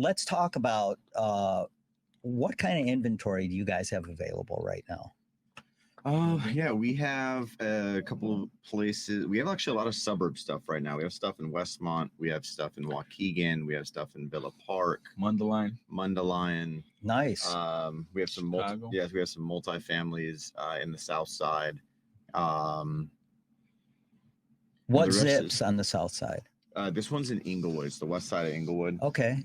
let's talk about what kind of inventory do you guys have available right now? Yeah, we have a couple of places. We have actually a lot of suburb stuff right now. We have stuff in Westmont. We have stuff in Waukegan. We have stuff in Villa Park. Mundelein. Nice. We have some we have some multi-families in the South Side. What zips on the South Side? This one's in Inglewood. It's the west side of Inglewood. Okay.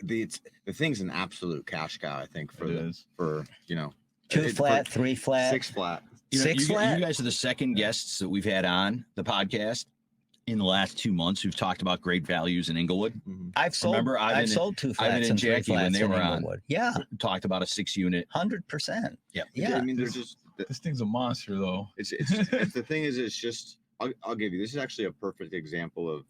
The thing's an absolute cash cow, I think, for you know, 2 flat, 3 flat, 6 flat. You guys are the second guests that we've had on the podcast in the last 2 months who've talked about great values in Inglewood. Mm-hmm. I've sold 2 flats Ivan and Jackie when they were on. Yeah, talked about a 6-unit. 100%. Yeah. I mean, there's just this thing's a monster, though. It's the thing is, it's just. I'll give you. This is actually a perfect example of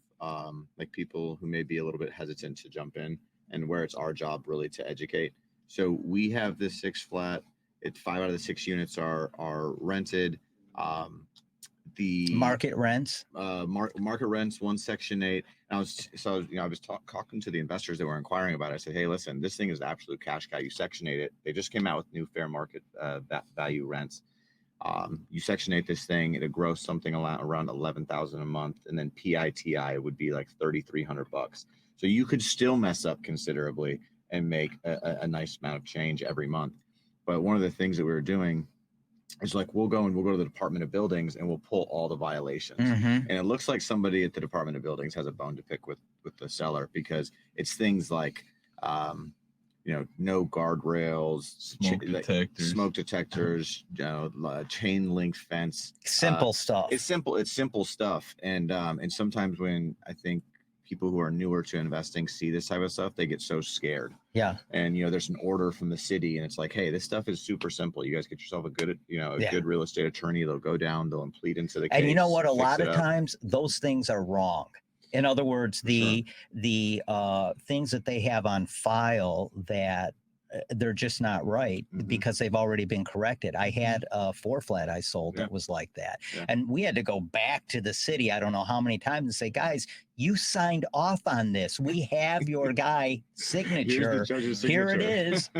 like people who may be a little bit hesitant to jump in, and where it's our job really to educate. So we have this 6 flat. It's 5 out of the 6 units are rented. The market rents. Market rents. 1 Section 8. And I was talking to the investors that were inquiring about it. I said, hey, listen, this thing is absolute cash cow. You Section 8 it. They just came out with new fair market value rents. You Section 8 this thing, it'll gross something around $11,000 a month, and then PITI would be like $3,300. So you could still mess up considerably and make a nice amount of change every month. But one of the things that we were doing is like we'll go to the Department of Buildings and we'll pull all the violations. Mm-hmm. And it looks like somebody at the Department of Buildings has a bone to pick with the seller, because it's things like you know, no guardrails, smoke detectors, you know, chain link fence, simple stuff. It's simple stuff. And sometimes when I think people who are newer to investing see this type of stuff, they get so scared. Yeah. And, you know, there's an order from the city and it's like, hey, this stuff is super simple. You guys get yourself a good, you know, good real estate attorney. They'll go down, they'll plead into the case. And you know what? A lot of times those things are wrong. In other words, the things that they have on file that they're just not right because they've already been corrected. I had a 4 flat I sold that was like that. Yeah. And we had to go back to the city, I don't know how many times, and say, guys, you signed off on this. We have your guy signature. Here it is.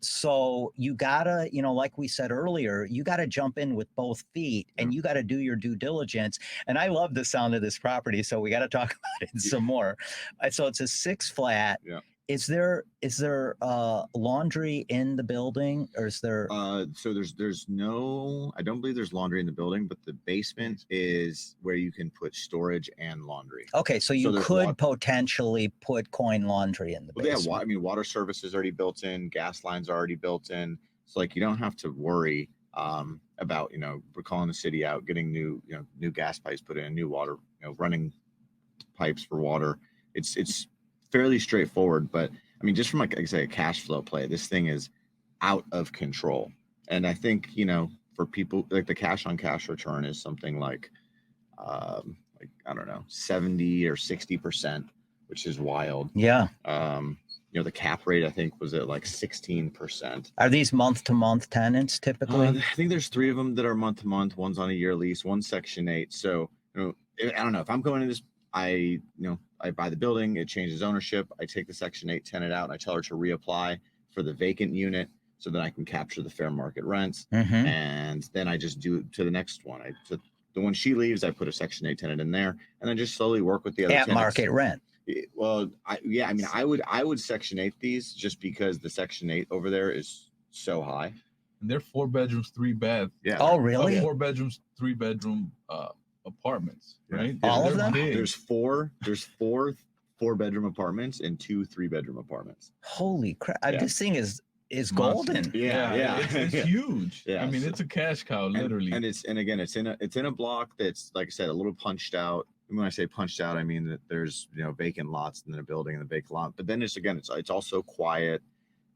So you gotta, you know, like we said earlier, you gotta jump in with both feet and you gotta do your due diligence. And I love the sound of this property, so we gotta talk about it some more. So it's a 6 flat. Yeah. Is there laundry in the building, or is there? So there's no. I don't believe there's laundry in the building, but the basement is where you can put storage and laundry. Okay, so you could potentially put coin laundry in the basement. Yeah, I mean, water service is already built in, gas lines are already built in. So like you don't have to worry about, you know, we're calling the city out, getting new gas pipes put in, new water, you know, running pipes for water. It's fairly straightforward, but I mean, just from like I say, a cash flow play, this thing is out of control. And I think, you know, for people, like the cash on cash return is something like I don't know, 70 or 60%, which is wild. Yeah. You know, the cap rate I think was at like 16%. Are these month-to-month tenants typically? I think there's 3 of them that are month-to-month. One's on a year lease, one's Section 8. So, you know, I don't know if I'm going to this. I buy the building, it changes ownership. I take the Section 8 tenant out and I tell her to reapply for the vacant unit so that I can capture the fair market rents. And then I just do it to the next one. The one she leaves, I put a Section 8 tenant in there and then just slowly work with the other tenants. At market rent. Well, I mean, I would Section 8 these just because the Section 8 over there is so high. And they're 4 bedrooms, 3 baths. Yeah. Oh, really? 4 bedrooms, 3 bedroom apartments, right? All of them? There's four 4-bedroom apartments and 2 3-bedroom apartments. Holy crap. This thing is golden. Yeah. It's huge. Yeah. I mean, it's a cash cow, literally. And it's in a block that's, like I said, a little punched out. And when I say punched out, I mean that there's, you know, vacant lots and then a building and a vacant lot. But then it's also quiet.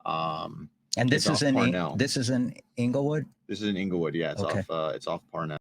And this is in Inglewood? This is in Inglewood, yeah. It's off Parnell.